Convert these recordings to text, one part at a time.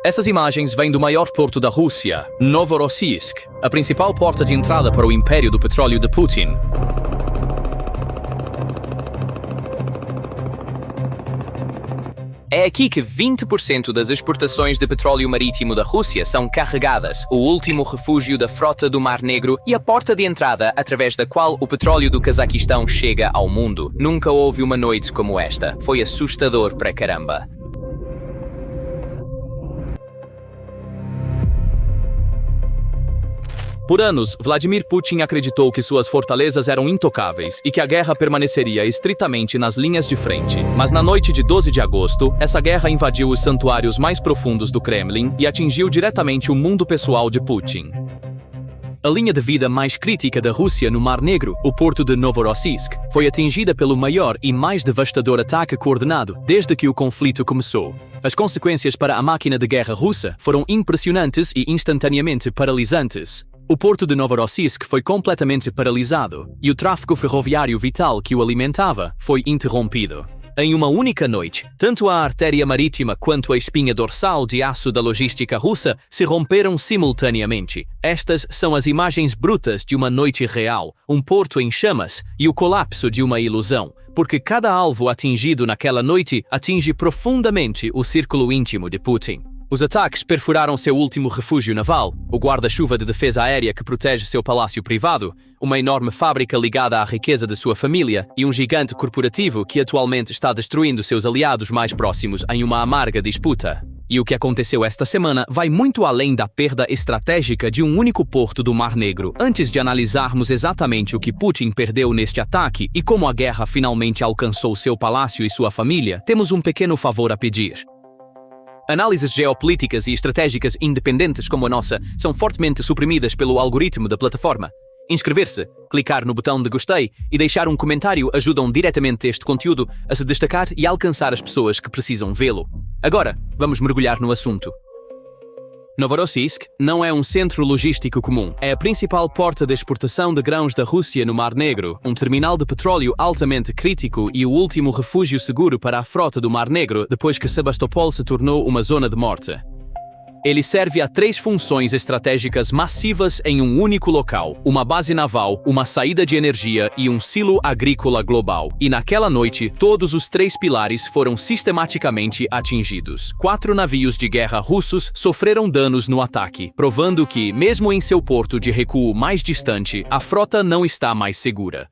Essas imagens vêm do maior porto da Rússia, Novorossiysk, a principal porta de entrada para o império do petróleo de Putin. É aqui que 20% das exportações de petróleo marítimo da Rússia são carregadas, o último refúgio da frota do Mar Negro e a porta de entrada através da qual o petróleo do Cazaquistão chega ao mundo. Nunca houve uma noite como esta. Foi assustador pra caramba. Por anos, Vladimir Putin acreditou que suas fortalezas eram intocáveis e que a guerra permaneceria estritamente nas linhas de frente. Mas na noite de 12 de agosto, essa guerra invadiu os santuários mais profundos do Kremlin e atingiu diretamente o mundo pessoal de Putin. A linha de vida mais crítica da Rússia no Mar Negro, o porto de Novorossiysk, foi atingida pelo maior e mais devastador ataque coordenado desde que o conflito começou. As consequências para a máquina de guerra russa foram impressionantes e instantaneamente paralisantes. O porto de Novorossiysk foi completamente paralisado e o tráfego ferroviário vital que o alimentava foi interrompido. Em uma única noite, tanto a artéria marítima quanto a espinha dorsal de aço da logística russa se romperam simultaneamente. Estas são as imagens brutas de uma noite real, um porto em chamas e o colapso de uma ilusão, porque cada alvo atingido naquela noite atinge profundamente o círculo íntimo de Putin. Os ataques perfuraram seu último refúgio naval, o guarda-chuva de defesa aérea que protege seu palácio privado, uma enorme fábrica ligada à riqueza de sua família e um gigante corporativo que atualmente está destruindo seus aliados mais próximos em uma amarga disputa. E o que aconteceu esta semana vai muito além da perda estratégica de um único porto do Mar Negro. Antes de analisarmos exatamente o que Putin perdeu neste ataque e como a guerra finalmente alcançou seu palácio e sua família, temos um pequeno favor a pedir. Análises geopolíticas e estratégicas independentes como a nossa são fortemente suprimidas pelo algoritmo da plataforma. Inscrever-se, clicar no botão de gostei e deixar um comentário ajudam diretamente este conteúdo a se destacar e alcançar as pessoas que precisam vê-lo. Agora, vamos mergulhar no assunto. Novorossiysk não é um centro logístico comum. É a principal porta de exportação de grãos da Rússia no Mar Negro, um terminal de petróleo altamente crítico e o último refúgio seguro para a frota do Mar Negro depois que Sebastopol se tornou uma zona de morte. Ele serve a 3 funções estratégicas massivas em um único local: uma base naval, uma saída de energia e um silo agrícola global. E naquela noite, todos os 3 pilares foram sistematicamente atingidos. 4 navios de guerra russos sofreram danos no ataque, provando que, mesmo em seu porto de recuo mais distante, a frota não está mais segura.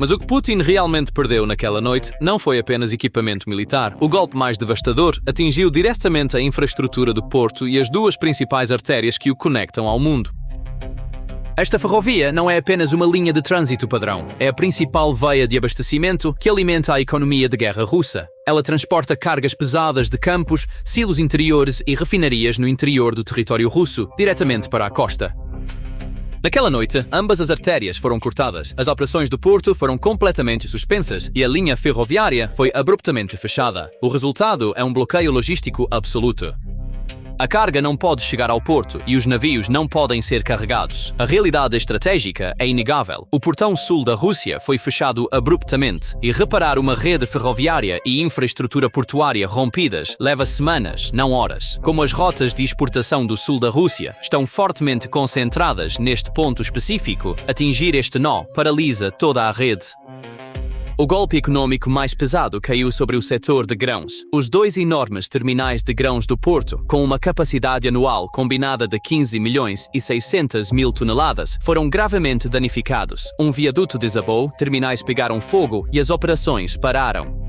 Mas o que Putin realmente perdeu naquela noite não foi apenas equipamento militar. O golpe mais devastador atingiu diretamente a infraestrutura do porto e as 2 principais artérias que o conectam ao mundo. Esta ferrovia não é apenas uma linha de trânsito padrão, é a principal veia de abastecimento que alimenta a economia de guerra russa. Ela transporta cargas pesadas de campos, silos interiores e refinarias no interior do território russo, diretamente para a costa. Naquela noite, ambas as artérias foram cortadas, as operações do porto foram completamente suspensas e a linha ferroviária foi abruptamente fechada. O resultado é um bloqueio logístico absoluto. A carga não pode chegar ao porto e os navios não podem ser carregados. A realidade estratégica é inegável. O portão sul da Rússia foi fechado abruptamente e reparar uma rede ferroviária e infraestrutura portuária rompidas leva semanas, não horas. Como as rotas de exportação do sul da Rússia estão fortemente concentradas neste ponto específico, atingir este nó paralisa toda a rede. O golpe econômico mais pesado caiu sobre o setor de grãos. Os 2 enormes terminais de grãos do porto, com uma capacidade anual combinada de 15 milhões e 600 mil toneladas, foram gravemente danificados. Um viaduto desabou, terminais pegaram fogo e as operações pararam.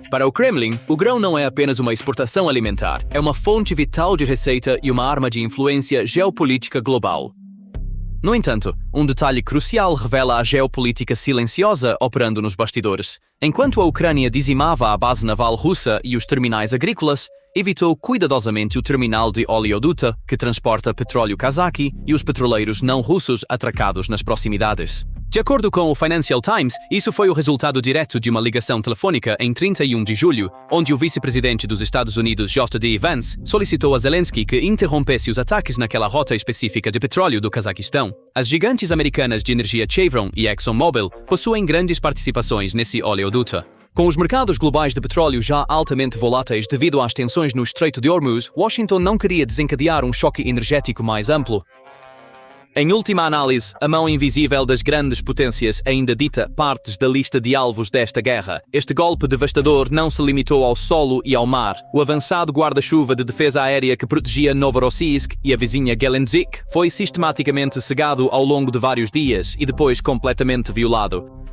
Para o Kremlin, o grão não é apenas uma exportação alimentar, é uma fonte vital de receita e uma arma de influência geopolítica global. No entanto, um detalhe crucial revela a geopolítica silenciosa operando nos bastidores. Enquanto a Ucrânia dizimava a base naval russa e os terminais agrícolas, evitou cuidadosamente o terminal de oleoduto, que transporta petróleo cazaque, e os petroleiros não russos atracados nas proximidades. De acordo com o Financial Times, isso foi o resultado direto de uma ligação telefônica em 31 de julho, onde o vice-presidente dos Estados Unidos, J.D. Vance, solicitou a Zelensky que interrompesse os ataques naquela rota específica de petróleo do Cazaquistão. As gigantes americanas de energia Chevron e ExxonMobil possuem grandes participações nesse oleoduto. Com os mercados globais de petróleo já altamente voláteis devido às tensões no Estreito de Hormuz, Washington não queria desencadear um choque energético mais amplo. Em última análise, a mão invisível das grandes potências ainda dita partes da lista de alvos desta guerra. Este golpe devastador não se limitou ao solo e ao mar. O avançado guarda-chuva de defesa aérea que protegia Novorossiysk e a vizinha Gelendzhik foi sistematicamente cegado ao longo de vários dias e depois completamente violado.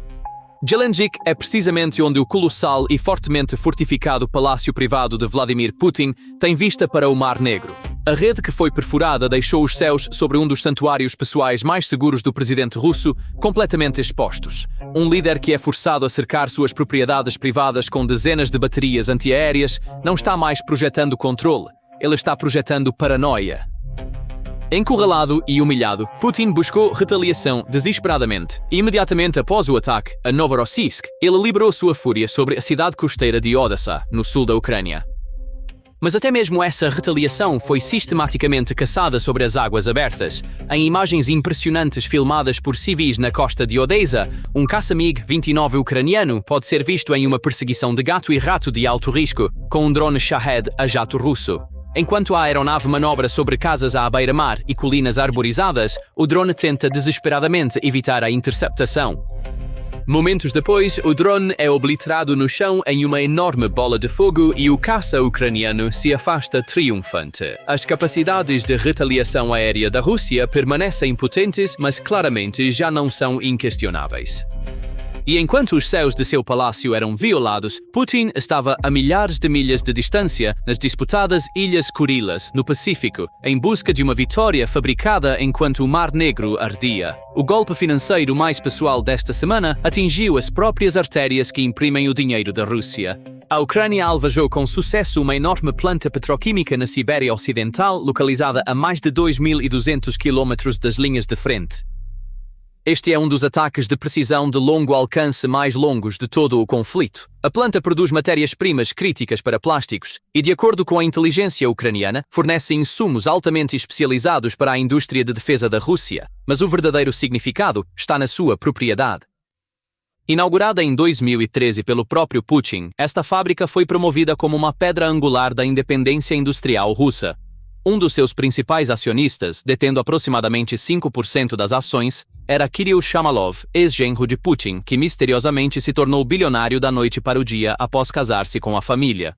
Gelendzhik é precisamente onde o colossal e fortemente fortificado palácio privado de Vladimir Putin tem vista para o Mar Negro. A rede que foi perfurada deixou os céus sobre um dos santuários pessoais mais seguros do presidente russo completamente expostos. Um líder que é forçado a cercar suas propriedades privadas com dezenas de baterias antiaéreas não está mais projetando controle, ele está projetando paranoia. Encurralado e humilhado, Putin buscou retaliação desesperadamente. Imediatamente após o ataque a Novorossiysk, ele liberou sua fúria sobre a cidade costeira de Odessa, no sul da Ucrânia. Mas até mesmo essa retaliação foi sistematicamente caçada sobre as águas abertas. Em imagens impressionantes filmadas por civis na costa de Odessa, um caça MiG-29 ucraniano pode ser visto em uma perseguição de gato e rato de alto risco, com um drone Shahed a jato russo. Enquanto a aeronave manobra sobre casas à beira-mar e colinas arborizadas, o drone tenta desesperadamente evitar a interceptação. Momentos depois, o drone é obliterado no chão em uma enorme bola de fogo e o caça ucraniano se afasta triunfante. As capacidades de retaliação aérea da Rússia permanecem potentes, mas claramente já não são inquestionáveis. E enquanto os céus de seu palácio eram violados, Putin estava a milhares de milhas de distância nas disputadas Ilhas Kurilas, no Pacífico, em busca de uma vitória fabricada enquanto o Mar Negro ardia. O golpe financeiro mais pessoal desta semana atingiu as próprias artérias que imprimem o dinheiro da Rússia. A Ucrânia alvejou com sucesso uma enorme planta petroquímica na Sibéria Ocidental, localizada a mais de 2.200 quilômetros das linhas de frente. Este é um dos ataques de precisão de longo alcance mais longos de todo o conflito. A planta produz matérias-primas críticas para plásticos e, de acordo com a inteligência ucraniana, fornece insumos altamente especializados para a indústria de defesa da Rússia, mas o verdadeiro significado está na sua propriedade. Inaugurada em 2013 pelo próprio Putin, esta fábrica foi promovida como uma pedra angular da independência industrial russa. Um dos seus principais acionistas, detendo aproximadamente 5% das ações, era Kirill Shamalov, ex-genro de Putin, que misteriosamente se tornou bilionário da noite para o dia após casar-se com a família.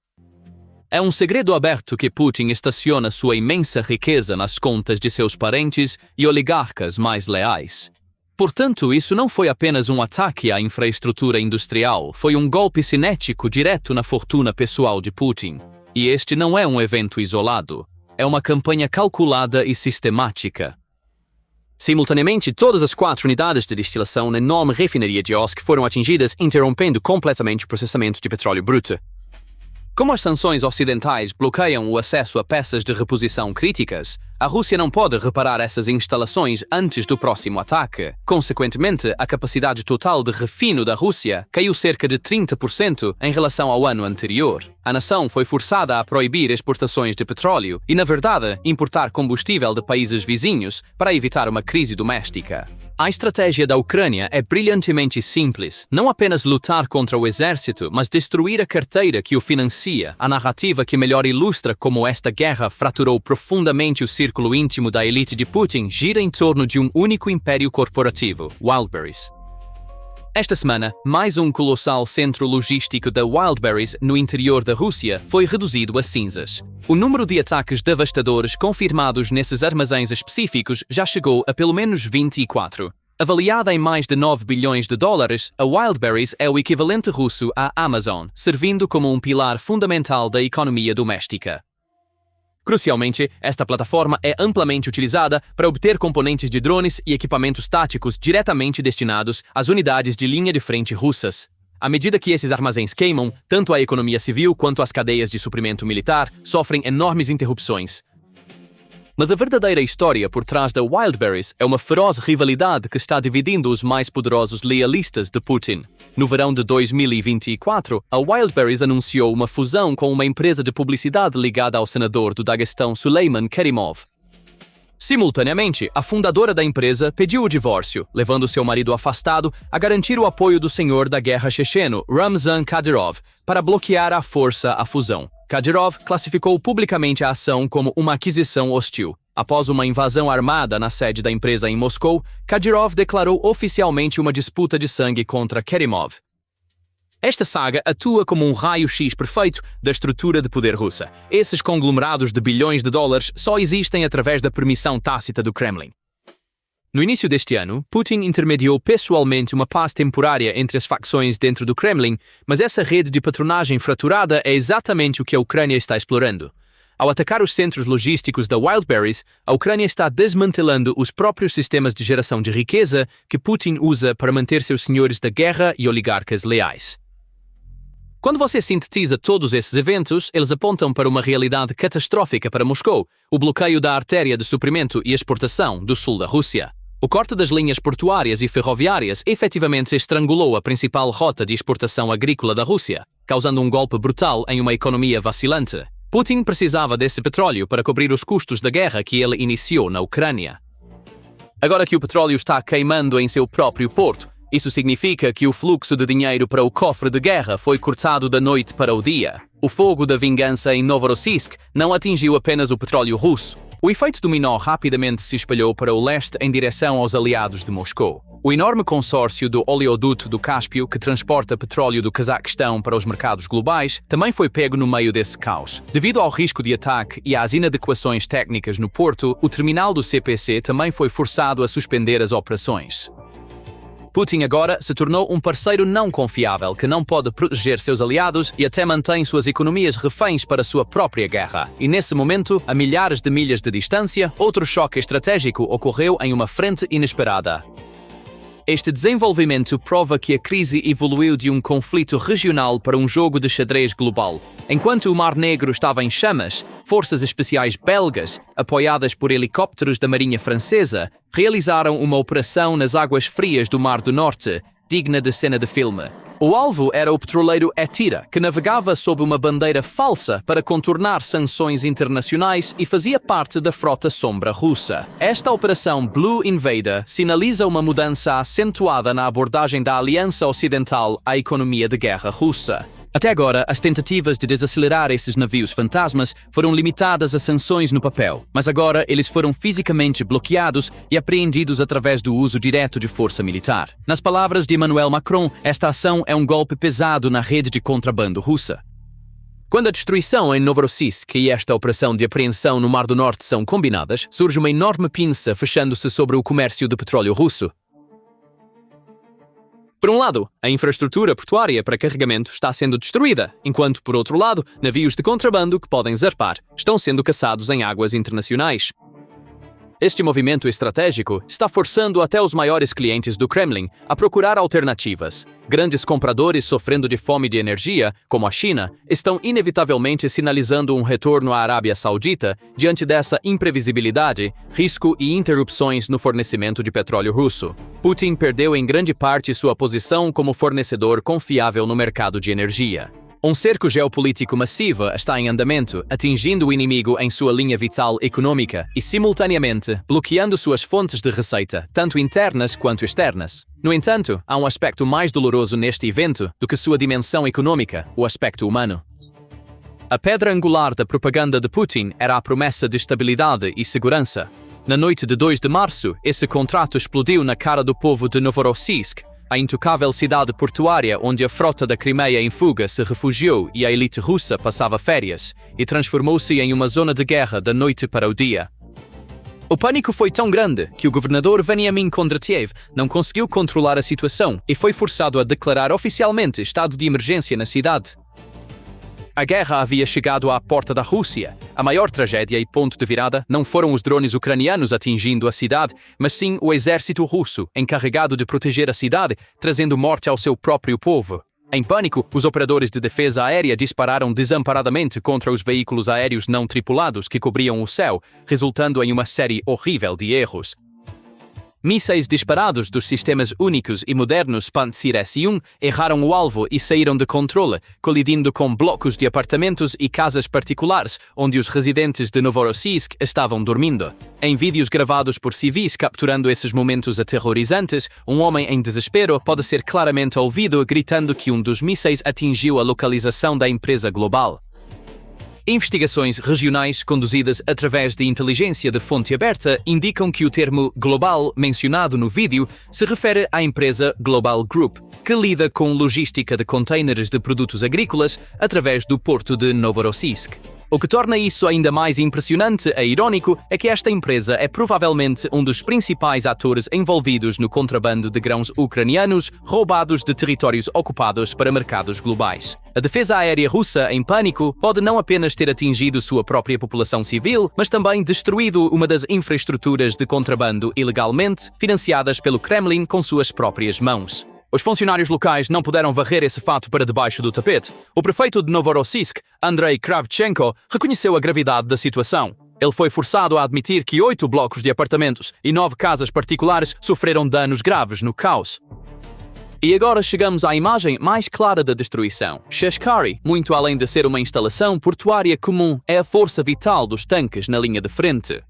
É um segredo aberto que Putin estaciona sua imensa riqueza nas contas de seus parentes e oligarcas mais leais. Portanto, isso não foi apenas um ataque à infraestrutura industrial, foi um golpe cinético direto na fortuna pessoal de Putin. E este não é um evento isolado. É uma campanha calculada e sistemática. Simultaneamente, todas as 4 unidades de destilação na enorme refinaria de Osk foram atingidas, interrompendo completamente o processamento de petróleo bruto. Como as sanções ocidentais bloqueiam o acesso a peças de reposição críticas, a Rússia não pode reparar essas instalações antes do próximo ataque. Consequentemente, a capacidade total de refino da Rússia caiu cerca de 30% em relação ao ano anterior. A nação foi forçada a proibir exportações de petróleo e, na verdade, importar combustível de países vizinhos para evitar uma crise doméstica. A estratégia da Ucrânia é brilhantemente simples, não apenas lutar contra o exército, mas destruir a carteira que o financia. A narrativa que melhor ilustra como esta guerra fraturou profundamente o círculo íntimo da elite de Putin gira em torno de um único império corporativo, Wildberries. Esta semana, mais um colossal centro logístico da Wildberries no interior da Rússia foi reduzido a cinzas. O número de ataques devastadores confirmados nesses armazéns específicos já chegou a pelo menos 24. Avaliada em mais de 9 bilhões de dólares, a Wildberries é o equivalente russo à Amazon, servindo como um pilar fundamental da economia doméstica. Crucialmente, esta plataforma é amplamente utilizada para obter componentes de drones e equipamentos táticos diretamente destinados às unidades de linha de frente russas. À medida que esses armazéns queimam, tanto a economia civil quanto as cadeias de suprimento militar sofrem enormes interrupções. Mas a verdadeira história por trás da Wildberries é uma feroz rivalidade que está dividindo os mais poderosos lealistas de Putin. No verão de 2024, a Wildberries anunciou uma fusão com uma empresa de publicidade ligada ao senador do Daguestão Suleiman Kerimov. Simultaneamente, a fundadora da empresa pediu o divórcio, levando seu marido afastado a garantir o apoio do senhor da guerra checheno, Ramzan Kadyrov, para bloquear à força a fusão. Kadyrov classificou publicamente a ação como uma aquisição hostil. Após uma invasão armada na sede da empresa em Moscou, Kadyrov declarou oficialmente uma disputa de sangue contra Kerimov. Esta saga atua como um raio-x perfeito da estrutura de poder russa. Esses conglomerados de bilhões de dólares só existem através da permissão tácita do Kremlin. No início deste ano, Putin intermediou pessoalmente uma paz temporária entre as facções dentro do Kremlin, mas essa rede de patronagem fraturada é exatamente o que a Ucrânia está explorando. Ao atacar os centros logísticos da Wildberries, a Ucrânia está desmantelando os próprios sistemas de geração de riqueza que Putin usa para manter seus senhores da guerra e oligarcas leais. Quando você sintetiza todos esses eventos, eles apontam para uma realidade catastrófica para Moscou, o bloqueio da artéria de suprimento e exportação do sul da Rússia. O corte das linhas portuárias e ferroviárias efetivamente estrangulou a principal rota de exportação agrícola da Rússia, causando um golpe brutal em uma economia vacilante. Putin precisava desse petróleo para cobrir os custos da guerra que ele iniciou na Ucrânia. Agora que o petróleo está queimando em seu próprio porto, isso significa que o fluxo de dinheiro para o cofre de guerra foi cortado da noite para o dia. O fogo da vingança em Novorossiysk não atingiu apenas o petróleo russo. O efeito dominó rapidamente se espalhou para o leste em direção aos aliados de Moscou. O enorme consórcio do oleoduto do Cáspio, que transporta petróleo do Cazaquistão para os mercados globais, também foi pego no meio desse caos. Devido ao risco de ataque e às inadequações técnicas no porto, o terminal do CPC também foi forçado a suspender as operações. Putin agora se tornou um parceiro não confiável que não pode proteger seus aliados e até mantém suas economias reféns para sua própria guerra. E nesse momento, a milhares de milhas de distância, outro choque estratégico ocorreu em uma frente inesperada. Este desenvolvimento prova que a crise evoluiu de um conflito regional para um jogo de xadrez global. Enquanto o Mar Negro estava em chamas, forças especiais belgas, apoiadas por helicópteros da Marinha Francesa, realizaram uma operação nas águas frias do Mar do Norte, digna de cena de filme. O alvo era o petroleiro Etira, que navegava sob uma bandeira falsa para contornar sanções internacionais e fazia parte da frota sombra russa. Esta operação Blue Invader sinaliza uma mudança acentuada na abordagem da Aliança Ocidental à economia de guerra russa. Até agora, as tentativas de desacelerar esses navios fantasmas foram limitadas a sanções no papel, mas agora eles foram fisicamente bloqueados e apreendidos através do uso direto de força militar. Nas palavras de Emmanuel Macron, esta ação é um golpe pesado na rede de contrabando russa. Quando a destruição em Novorossiysk e esta operação de apreensão no Mar do Norte são combinadas, surge uma enorme pinça fechando-se sobre o comércio de petróleo russo. Por um lado, a infraestrutura portuária para carregamento está sendo destruída, enquanto, por outro lado, navios de contrabando que podem zarpar estão sendo caçados em águas internacionais. Este movimento estratégico está forçando até os maiores clientes do Kremlin a procurar alternativas. Grandes compradores sofrendo de fome de energia, como a China, estão inevitavelmente sinalizando um retorno à Arábia Saudita diante dessa imprevisibilidade, risco e interrupções no fornecimento de petróleo russo. Putin perdeu em grande parte sua posição como fornecedor confiável no mercado de energia. Um cerco geopolítico massivo está em andamento, atingindo o inimigo em sua linha vital econômica e, simultaneamente, bloqueando suas fontes de receita, tanto internas quanto externas. No entanto, há um aspecto mais doloroso neste evento do que sua dimensão econômica, o aspecto humano. A pedra angular da propaganda de Putin era a promessa de estabilidade e segurança. Na noite de 2 de março, esse contrato explodiu na cara do povo de Novorossiysk, a intocável cidade portuária onde a frota da Crimeia em fuga se refugiou e a elite russa passava férias, e transformou-se em uma zona de guerra da noite para o dia. O pânico foi tão grande que o governador Veniamin Kondratiev não conseguiu controlar a situação e foi forçado a declarar oficialmente estado de emergência na cidade. A guerra havia chegado à porta da Rússia. A maior tragédia e ponto de virada não foram os drones ucranianos atingindo a cidade, mas sim o exército russo, encarregado de proteger a cidade, trazendo morte ao seu próprio povo. Em pânico, os operadores de defesa aérea dispararam desamparadamente contra os veículos aéreos não tripulados que cobriam o céu, resultando em uma série horrível de erros. Mísseis disparados dos sistemas únicos e modernos Pantsir S-1 erraram o alvo e saíram de controle, colidindo com blocos de apartamentos e casas particulares, onde os residentes de Novorossiysk estavam dormindo. Em vídeos gravados por civis capturando esses momentos aterrorizantes, um homem em desespero pode ser claramente ouvido gritando que um dos mísseis atingiu a localização da empresa global. Investigações regionais conduzidas através de inteligência de fonte aberta indicam que o termo global mencionado no vídeo se refere à empresa Global Group, que lida com logística de contêineres de produtos agrícolas através do porto de Novorossiysk. O que torna isso ainda mais impressionante e irônico é que esta empresa é provavelmente um dos principais atores envolvidos no contrabando de grãos ucranianos roubados de territórios ocupados para mercados globais. A defesa aérea russa, em pânico, pode não apenas ter atingido sua própria população civil, mas também destruído uma das infraestruturas de contrabando ilegalmente financiadas pelo Kremlin com suas próprias mãos. Os funcionários locais não puderam varrer esse fato para debaixo do tapete. O prefeito de Novorossiysk, Andrei Kravchenko, reconheceu a gravidade da situação. Ele foi forçado a admitir que 8 blocos de apartamentos e 9 casas particulares sofreram danos graves no caos. E agora chegamos à imagem mais clara da destruição. Sheshkari, muito além de ser uma instalação portuária comum, é a força vital dos tanques na linha de frente.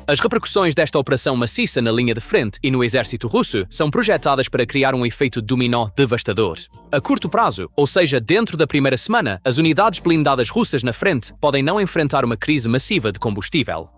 As repercussões desta operação maciça na linha de frente e no exército russo são projetadas para criar um efeito dominó devastador. A curto prazo, ou seja, dentro da primeira semana, as unidades blindadas russas na frente podem não enfrentar uma crise massiva de combustível.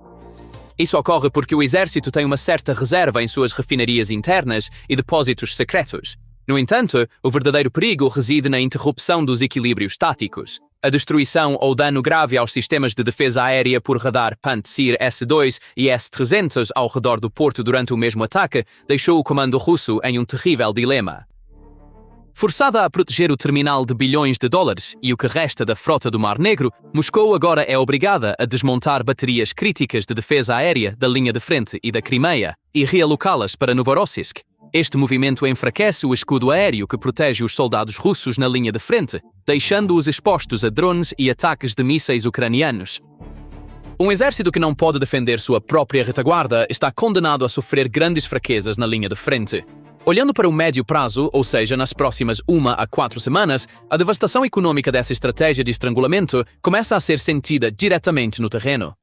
Isso ocorre porque o exército tem uma certa reserva em suas refinarias internas e depósitos secretos. No entanto, o verdadeiro perigo reside na interrupção dos equilíbrios táticos. A destruição ou dano grave aos sistemas de defesa aérea por radar Pantsir S-2 e S-300 ao redor do porto durante o mesmo ataque deixou o comando russo em um terrível dilema. Forçada a proteger o terminal de bilhões de dólares e o que resta da frota do Mar Negro, Moscou agora é obrigada a desmontar baterias críticas de defesa aérea da linha de frente e da Crimeia e realocá-las para Novorossiysk. Este movimento enfraquece o escudo aéreo que protege os soldados russos na linha de frente, deixando-os expostos a drones e ataques de mísseis ucranianos. Um exército que não pode defender sua própria retaguarda está condenado a sofrer grandes fraquezas na linha de frente. Olhando para o médio prazo, ou seja, nas próximas 1 a 4 semanas, a devastação econômica dessa estratégia de estrangulamento começa a ser sentida diretamente no terreno.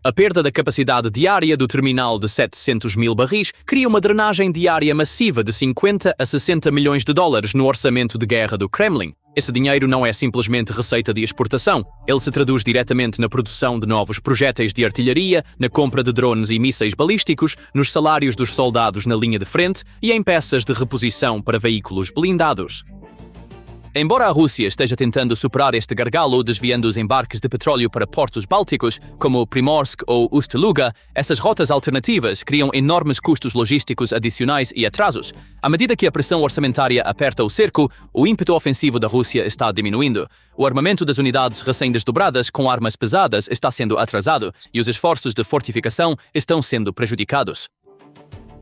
A perda da capacidade diária do terminal de 700 mil barris cria uma drenagem diária massiva de 50 a 60 milhões de dólares no orçamento de guerra do Kremlin. Esse dinheiro não é simplesmente receita de exportação, ele se traduz diretamente na produção de novos projéteis de artilharia, na compra de drones e mísseis balísticos, nos salários dos soldados na linha de frente e em peças de reposição para veículos blindados. Embora a Rússia esteja tentando superar este gargalo desviando os embarques de petróleo para portos bálticos, como Primorsk ou Ust-Luga, essas rotas alternativas criam enormes custos logísticos adicionais e atrasos. À medida que a pressão orçamentária aperta o cerco, o ímpeto ofensivo da Rússia está diminuindo. O armamento das unidades recém-desdobradas com armas pesadas está sendo atrasado e os esforços de fortificação estão sendo prejudicados.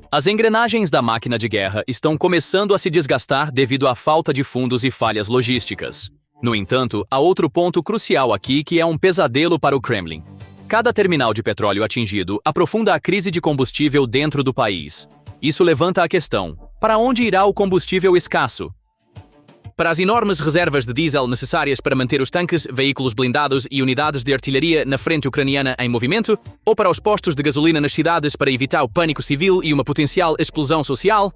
As engrenagens da máquina de guerra estão começando a se desgastar devido à falta de fundos e falhas logísticas. No entanto, há outro ponto crucial aqui que é um pesadelo para o Kremlin. Cada terminal de petróleo atingido aprofunda a crise de combustível dentro do país. Isso levanta a questão: para onde irá o combustível escasso? Para as enormes reservas de diesel necessárias para manter os tanques, veículos blindados e unidades de artilharia na frente ucraniana em movimento? Ou para os postos de gasolina nas cidades para evitar o pânico civil e uma potencial explosão social?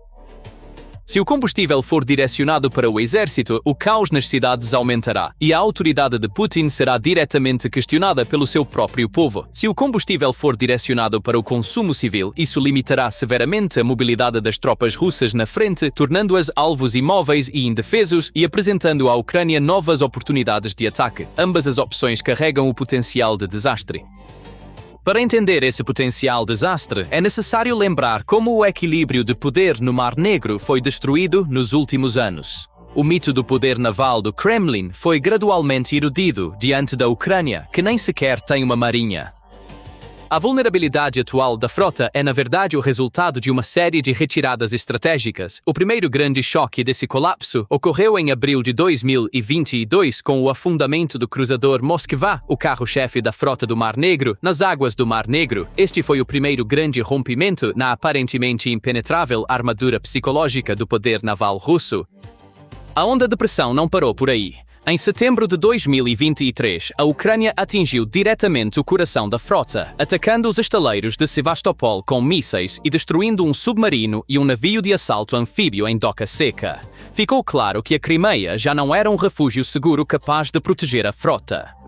Se o combustível for direcionado para o exército, o caos nas cidades aumentará e a autoridade de Putin será diretamente questionada pelo seu próprio povo. Se o combustível for direcionado para o consumo civil, isso limitará severamente a mobilidade das tropas russas na frente, tornando-as alvos imóveis e indefesos e apresentando à Ucrânia novas oportunidades de ataque. Ambas as opções carregam o potencial de desastre. Para entender esse potencial desastre, é necessário lembrar como o equilíbrio de poder no Mar Negro foi destruído nos últimos anos. O mito do poder naval do Kremlin foi gradualmente erudido diante da Ucrânia, que nem sequer tem uma marinha. A vulnerabilidade atual da frota é, na verdade, o resultado de uma série de retiradas estratégicas. O primeiro grande choque desse colapso ocorreu em abril de 2022 com o afundamento do cruzador Moskva, o carro-chefe da frota do Mar Negro, nas águas do Mar Negro. Este foi o primeiro grande rompimento na aparentemente impenetrável armadura psicológica do poder naval russo. A onda de pressão não parou por aí. Em setembro de 2023, a Ucrânia atingiu diretamente o coração da frota, atacando os estaleiros de Sevastopol com mísseis e destruindo um submarino e um navio de assalto anfíbio em doca seca. Ficou claro que a Crimeia já não era um refúgio seguro capaz de proteger a frota.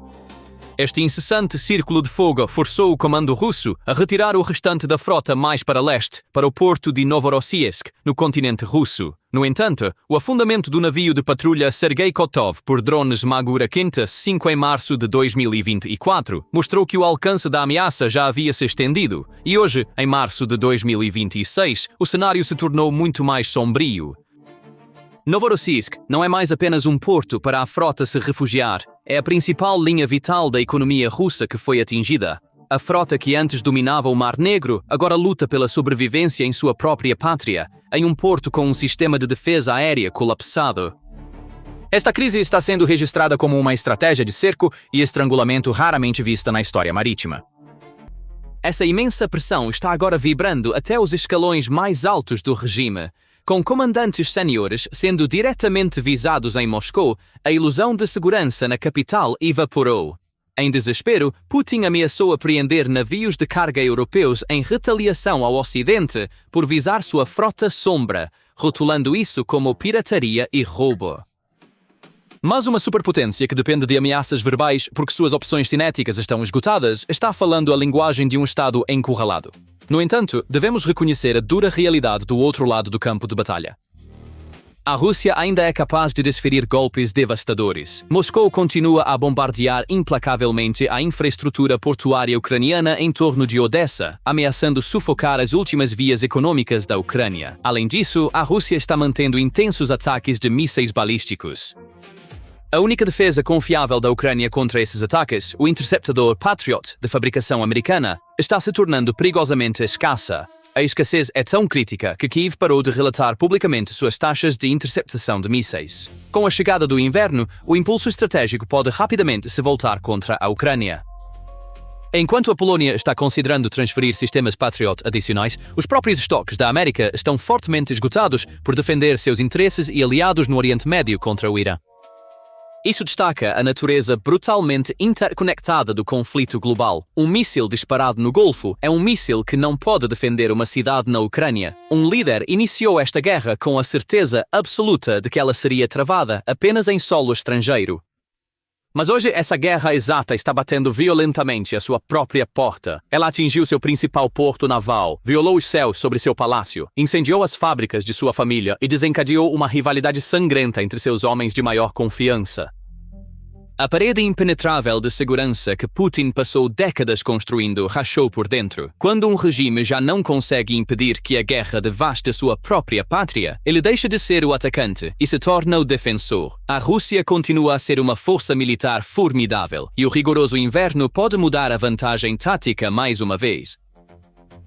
Este incessante círculo de fogo forçou o comando russo a retirar o restante da frota mais para leste, para o porto de Novorossiysk, no continente russo. No entanto, o afundamento do navio de patrulha Sergei Kotov por drones Magura-5 5 em março de 2024 mostrou que o alcance da ameaça já havia se estendido, e hoje, em março de 2026, o cenário se tornou muito mais sombrio. Novorossiysk não é mais apenas um porto para a frota se refugiar, é a principal linha vital da economia russa que foi atingida. A frota que antes dominava o Mar Negro agora luta pela sobrevivência em sua própria pátria, em um porto com um sistema de defesa aérea colapsado. Esta crise está sendo registrada como uma estratégia de cerco e estrangulamento raramente vista na história marítima. Essa imensa pressão está agora vibrando até os escalões mais altos do regime. Com comandantes sêniores sendo diretamente visados em Moscou, a ilusão de segurança na capital evaporou. Em desespero, Putin ameaçou apreender navios de carga europeus em retaliação ao Ocidente por visar sua frota sombra, rotulando isso como pirataria e roubo. Mas uma superpotência que depende de ameaças verbais porque suas opções cinéticas estão esgotadas está falando a linguagem de um Estado encurralado. No entanto, devemos reconhecer a dura realidade do outro lado do campo de batalha. A Rússia ainda é capaz de desferir golpes devastadores. Moscou continua a bombardear implacavelmente a infraestrutura portuária ucraniana em torno de Odessa, ameaçando sufocar as últimas vias econômicas da Ucrânia. Além disso, a Rússia está mantendo intensos ataques de mísseis balísticos. A única defesa confiável da Ucrânia contra esses ataques, o interceptador Patriot, de fabricação americana, está se tornando perigosamente escassa. A escassez é tão crítica que Kiev parou de relatar publicamente suas taxas de interceptação de mísseis. Com a chegada do inverno, o impulso estratégico pode rapidamente se voltar contra a Ucrânia. Enquanto a Polônia está considerando transferir sistemas Patriot adicionais, os próprios estoques da América estão fortemente esgotados por defender seus interesses e aliados no Oriente Médio contra o Irã. Isso destaca a natureza brutalmente interconectada do conflito global. Um míssil disparado no Golfo é um míssil que não pode defender uma cidade na Ucrânia. Um líder iniciou esta guerra com a certeza absoluta de que ela seria travada apenas em solo estrangeiro. Mas hoje essa guerra exata está batendo violentamente à sua própria porta. Ela atingiu seu principal porto naval, violou os céus sobre seu palácio, incendiou as fábricas de sua família e desencadeou uma rivalidade sangrenta entre seus homens de maior confiança. A parede impenetrável de segurança que Putin passou décadas construindo rachou por dentro. Quando um regime já não consegue impedir que a guerra devaste sua própria pátria, ele deixa de ser o atacante e se torna o defensor. A Rússia continua a ser uma força militar formidável, e o rigoroso inverno pode mudar a vantagem tática mais uma vez.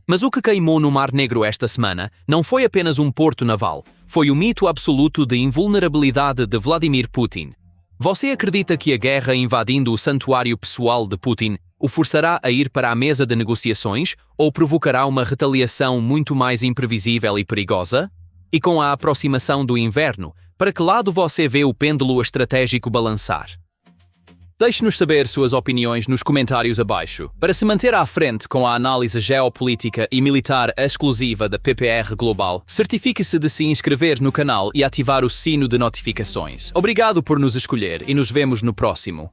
Mas o que queimou no Mar Negro esta semana não foi apenas um porto naval, foi o mito absoluto de invulnerabilidade de Vladimir Putin. Você acredita que a guerra invadindo o santuário pessoal de Putin o forçará a ir para a mesa de negociações ou provocará uma retaliação muito mais imprevisível e perigosa? E com a aproximação do inverno, para que lado você vê o pêndulo estratégico balançar? Deixe-nos saber suas opiniões nos comentários abaixo. Para se manter à frente com a análise geopolítica e militar exclusiva da PPR Global, certifique-se de se inscrever no canal e ativar o sino de notificações. Obrigado por nos escolher e nos vemos no próximo.